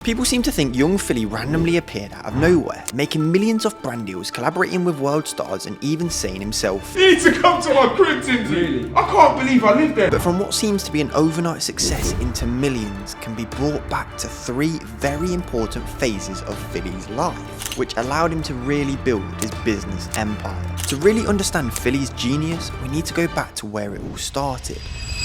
People seem to think young Philly randomly appeared out of nowhere, making millions off brand deals, collaborating with world stars, and even saying himself, "You need to come to my crib, Tinty. Really? I can't believe I live there." But from what seems to be an overnight success into millions can be brought back to three very important phases of Philly's life, which allowed him to really build his business empire. To really understand Philly's genius, we need to go back to where it all started.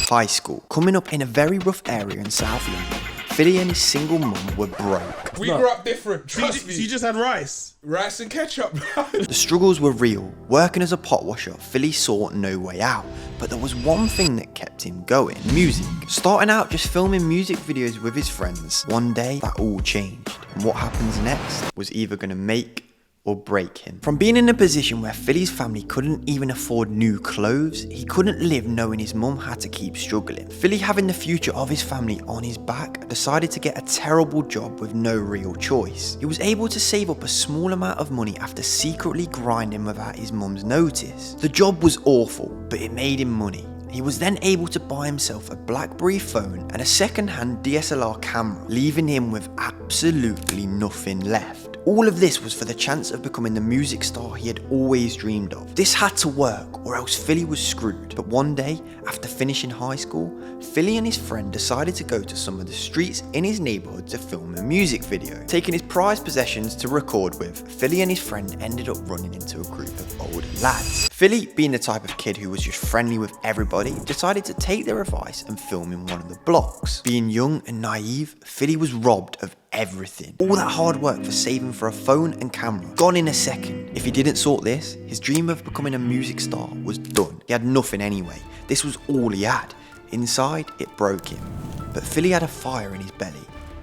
High school. Coming up in a very rough area in South London, Philly and his single mum were broke. We grew up different, trust me. So you just had rice and ketchup. The struggles were real. Working as a pot washer, Philly saw no way out. But there was one thing that kept him going: music. Starting out just filming music videos with his friends, one day that all changed. And what happens next was either going to make or break him. From being in a position where Philly's family couldn't even afford new clothes, he couldn't live knowing his mum had to keep struggling. Philly, having the future of his family on his back, decided to get a terrible job with no real choice. He was able to save up a small amount of money after secretly grinding without his mum's notice. The job was awful, but it made him money. He was then able to buy himself a BlackBerry phone and a second-hand DSLR camera, leaving him with absolutely nothing left. All of this was for the chance of becoming the music star he had always dreamed of. This had to work, or else Philly was screwed. But one day, after finishing high school, Philly and his friend decided to go to some of the streets in his neighborhood to film a music video. Taking his prized possessions to record with, Philly and his friend ended up running into a group of old lads. Philly, being the type of kid who was just friendly with everybody, decided to take their advice and film in one of the blocks. Being young and naive, Philly was robbed of everything. All that hard work for saving for a phone and camera, gone in a second. If he didn't sort this, his dream of becoming a music star was done. He had nothing anyway. This was all he had. Inside, it broke him. But Philly had a fire in his belly.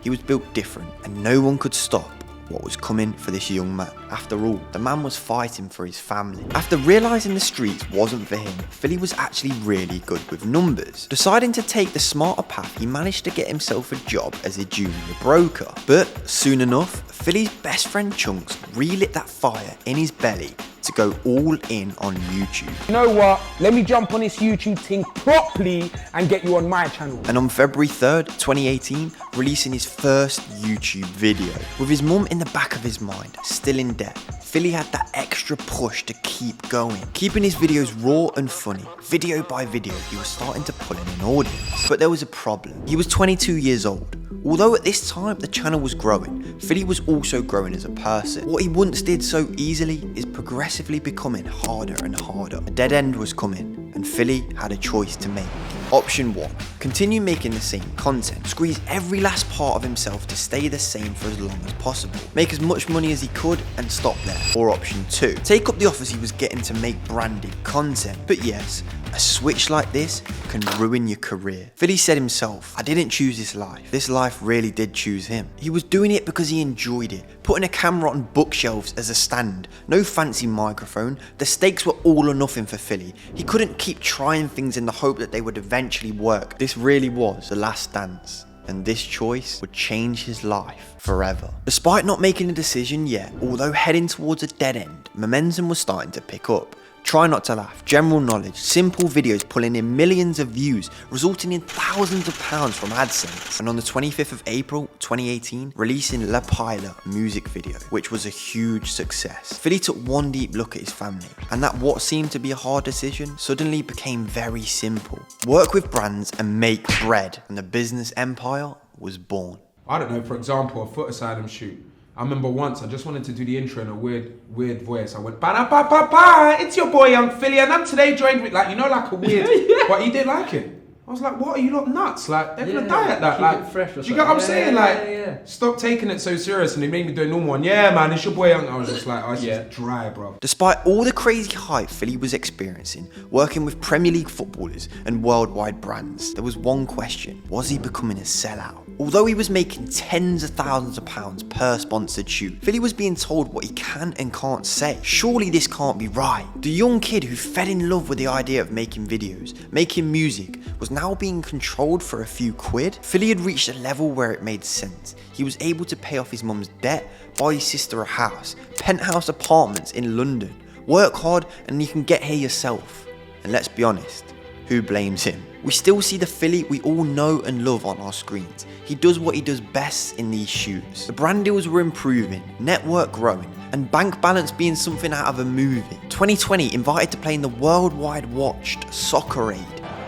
He was built different, and no one could stop what was coming for this young man. After all, the man was fighting for his family. After realising the streets wasn't for him, Philly was actually really good with numbers. Deciding to take the smarter path, he managed to get himself a job as a junior broker. But soon enough, Philly's best friend Chunks relit that fire in his belly to go all in on YouTube. You know what? Let me jump on this YouTube thing properly and get you on my channel. And on February 3rd, 2018, releasing his first YouTube video. With his mum in the back of his mind, still in debt, Philly had that extra push to keep going. Keeping his videos raw and funny, video by video, he was starting to pull in an audience. But there was a problem. He was 22 years old. Although at this time the channel was growing, Philly was also growing as a person. What he once did so easily is progressively becoming harder and harder. A dead end was coming, and Philly had a choice to make. Option 1, continue making the same content, squeeze every last part of himself to stay the same for as long as possible, make as much money as he could and stop there. Or option 2, take up the offers he was getting to make branded content. But yes, a switch like this can ruin your career. Philly said himself, "I didn't choose this life. This life really did choose him." He was doing it because he enjoyed it, putting a camera on bookshelves as a stand, no fancy microphone. The stakes were all or nothing for Philly. He couldn't keep trying things in the hope that they would eventually work. This really was the last dance, and this choice would change his life forever. Despite not making a decision yet, although heading towards a dead end, momentum was starting to pick up. Try not to laugh, general knowledge, simple videos pulling in millions of views, resulting in thousands of pounds from AdSense. And on the 25th of April 2018, releasing La Pilot music video, which was a huge success. Philly took one deep look at his family, and that what seemed to be a hard decision suddenly became very simple. Work with brands and make bread, and the business empire was born. I don't know, for example, a foot asylum shoot. I remember once I just wanted to do the intro in a weird voice. I went, "Ba-da-ba-ba-ba, it's your boy Young Philly, and I'm today joined with," like, you know, like a weird, but he didn't like it. I was like, "What, are you lot nuts? Like, they're gonna die at that." Like, fresh or do you get what I'm saying? Stop taking it so serious. And they made me do a normal one. "Yeah, man, it's your boy Young." I was just like, "Oh, it's just dry, bro." Despite all the crazy hype Philly was experiencing, working with Premier League footballers and worldwide brands, there was one question: was he becoming a sellout? Although he was making tens of thousands of pounds per sponsored shoot, Philly was being told what he can and can't say. Surely this can't be right. The young kid who fell in love with the idea of making videos, making music, was now being controlled for a few quid. Philly had reached a level where it made sense. He was able to pay off his mum's debt, buy his sister a house, penthouse apartments in London, work hard, and you can get here yourself. And let's be honest, who blames him? We still see the Philly we all know and love on our screens. He does what he does best in these shoes. The brand deals were improving, network growing, and bank balance being something out of a movie. 2020 invited to play in the worldwide watched Soccer Aid.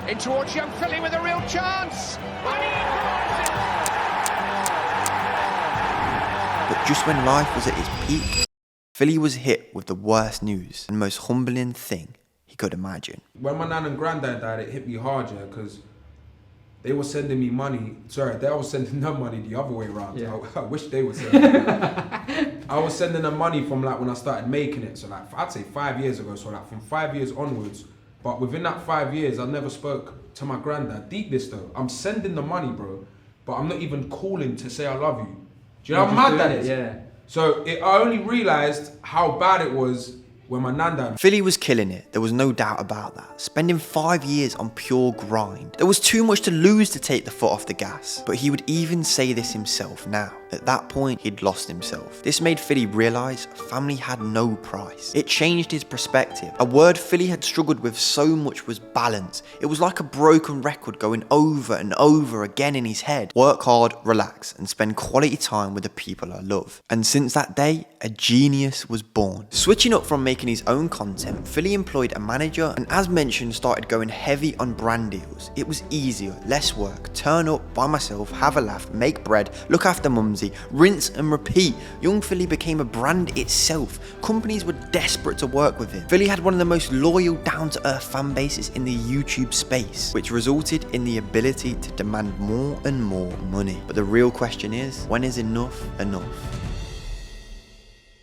In towards young Philly with a real chance. But just when life was at its peak, Philly was hit with the worst news and most humbling thing he could imagine. When my nan and granddad died, it hit me hard, yeah, because they were sending me money. Sorry, they were sending them money the other way around. Yeah. I wish they would send me. I was sending them money from like when I started making it. So like, I'd say 5 years ago. So like from 5 years onwards. But within that 5 years, I never spoke to my granddad. Deep this though. I'm sending the money, bro. But I'm not even calling to say I love you. Do you know how mad that is? Yeah. So I only realised how bad it was when my nan died. Philly was killing it, there was no doubt about that, spending 5 years on pure grind. There was too much to lose to take the foot off the gas, but he would even say this himself now. At that point, he'd lost himself. This made Philly realise family had no price. It changed his perspective. A word Philly had struggled with so much was balance. It was like a broken record going over and over again in his head. Work hard, relax, and spend quality time with the people I love. And since that day, a genius was born. Switching up from making his own content, Philly employed a manager and, as mentioned, started going heavy on brand deals. It was easier, less work, turn up by myself, have a laugh, make bread, look after mumsy, rinse and repeat. Young Philly became a brand itself. Companies were desperate to work with him. Philly had one of the most loyal, down-to-earth fan bases in the YouTube space, which resulted in the ability to demand more and more money. But the real question is, when is enough enough?